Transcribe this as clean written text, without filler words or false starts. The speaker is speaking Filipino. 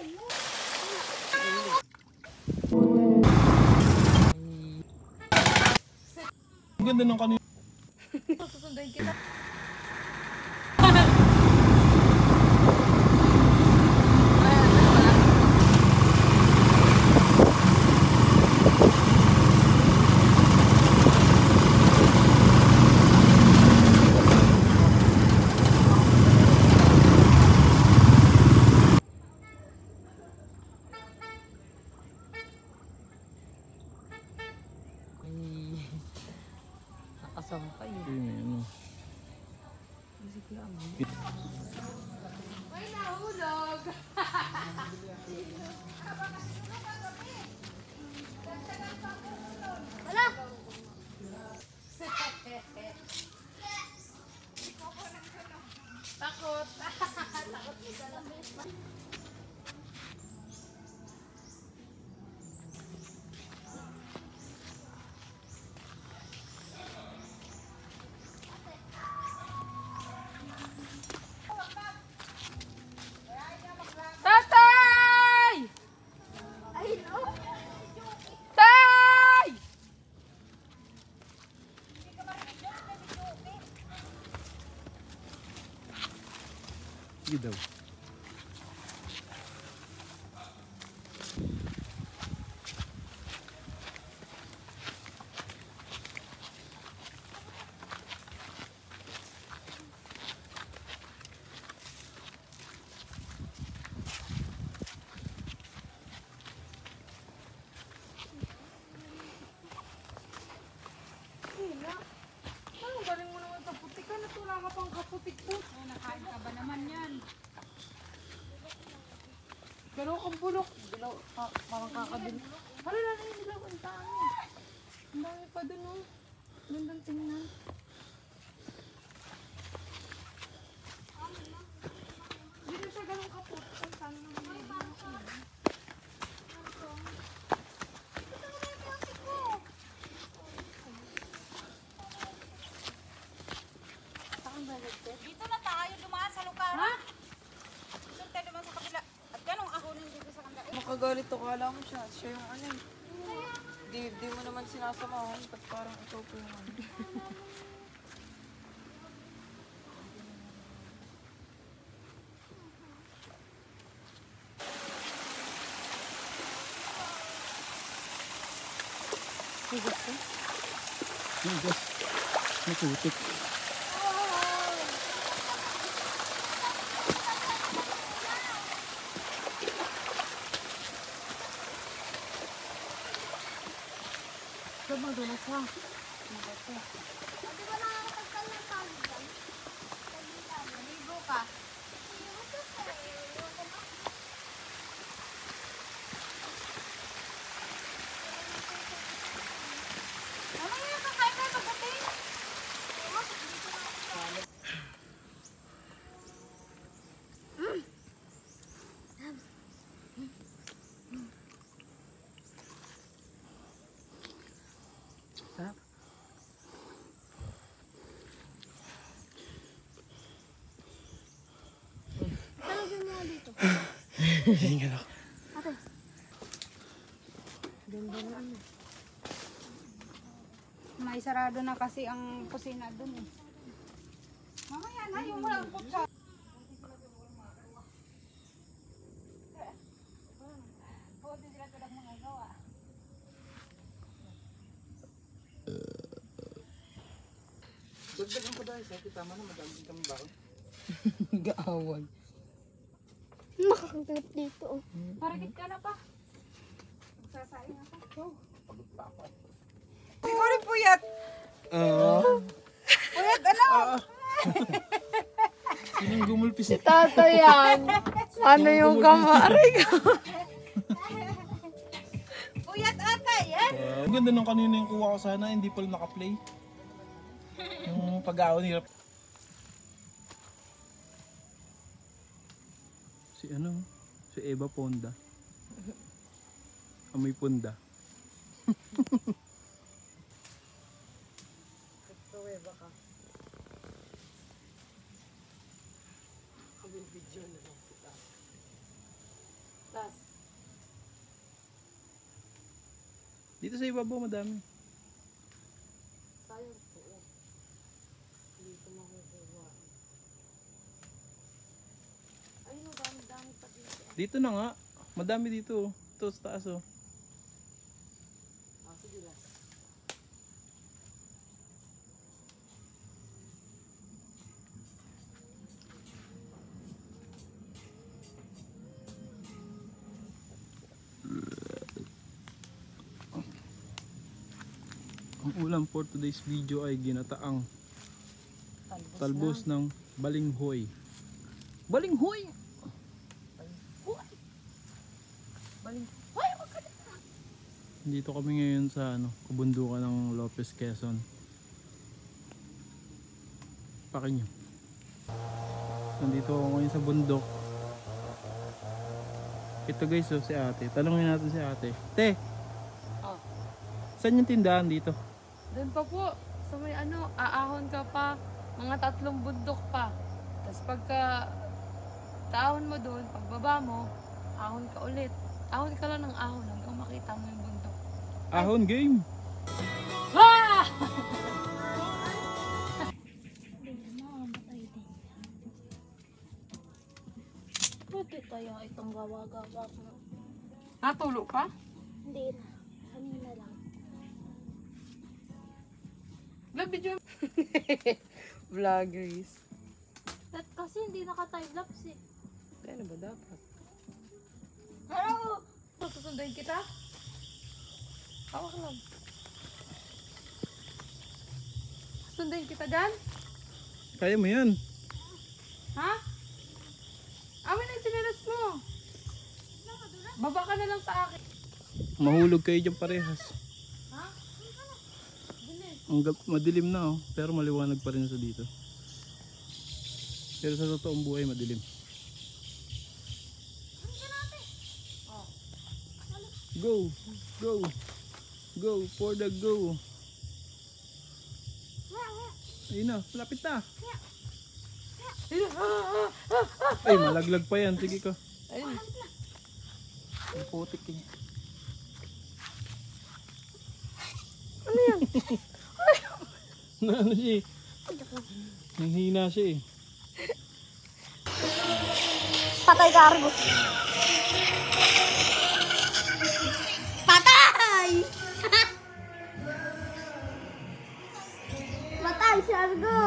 Ang ganda ng kanina. Susunduin kita. Nakasampay eh. Ayun, Music lang. Ay, nahulog! Wala! Takot! Takot isa lang. Tatay! Ay, no! Tay! sige daw. Ang galing mo naman sa putik ka. Natula ka pang kaputik po. Nakain ka ba naman yan? Galaw kang bulok. Galaw, parang kakabili. Hala na yung dilaw. Ang dami. Ang dami pa dun oh. Gandang tingnan. Dito siya ganun kaputik. Ang sana naman yung Dito na tayo dumaan sa lugar. Ha? Dito tayo dumaan sa kabila. At ganong ahonin dito sa kabila. Makagalit ako, alam mo siya. Siya yung ano eh. Di mo naman sinasamahan. Ba't parang ikaw po yung ano. Hugot ko. Hugas. Nakutik. Saan madulas ha? Di ba nakakapagkal ng tawag dyan? Ligo ka. Mamaya kakain tayo pagdating. Sarap. Talagyan mo nga dito. Hingal ako. Ganda na ano. May sarado na kasi ang kusina dun eh. Mamaya na yung walang kutsa. Dagdagan ko dahil sa tama na madami kang baon. Gaaway. Makakagat dito oh. Paragit ka na pa. Magsasaing ako. Pagod pa ako. Ikaw rin puyat. Puyat ano? Sinong gumulpis eh? Tata yan. Ano yung kamari ko? Puyat ata yan. Ang ganda ng kanina yung kuha ko sana, hindi pala naka-play. Yung pag-aon hirap. Si ano? Si Eva Ponda. Amoy Ponda. Kaweba ka. Kabil video na lang kita. Dito sa ibabaw madami. Sayang po. Hindi ko makukuha. Ayun, dami-dami pa dito. Dito na nga. Madami dito. Ito sa taas oh. Ah, sige last. Ang ulam for today's video ay ginataang talbos ng balinghoy. Balinghoy! Dito kami ngayon sa kabundukan ng Lopez, Quezon. Pakin nyo. Nandito ako ngayon sa bundok. Ito guys, oh, si ate. Tanungin natin si ate. Te! Oh. Saan yung tindahan dito? Doon pa po. Sa may aahon ka pa. Mga 3 bundok pa. Tapos pagka taahon mo doon, pagbaba mo, ahon ka ulit. Ahon ka lang ng ahon hanggang makita mo yung bundok. Ahon game! Ah! Pwede kaya itong gawa-gawa ko? Natulog ka? Hindi na. Kanina lang. Vlog video. Vloggers. At kasi hindi naka-time-lapse eh. Ano ba dapat? Hello! Susunduin kita? Hawak lang. Susunduin kita dyan? Kaya mo yan. Ha? Amin ang chinelas mo. Baba ka na lang sa akin. Mahulog kayo dyan parehas. Ha? Madilim na oh, pero maliwanag pa rin sa dito. Pero sa totoong buhay madilim. Go! Go! Go! For the go! Ayun na, lapit na! Ay, malaglag pa yan. Sige ka. Ayun. Ang putik eh. Ano yan? Ano siya eh? Nanghina siya eh. Patay ka, Argus! Patay! Patay si Argus!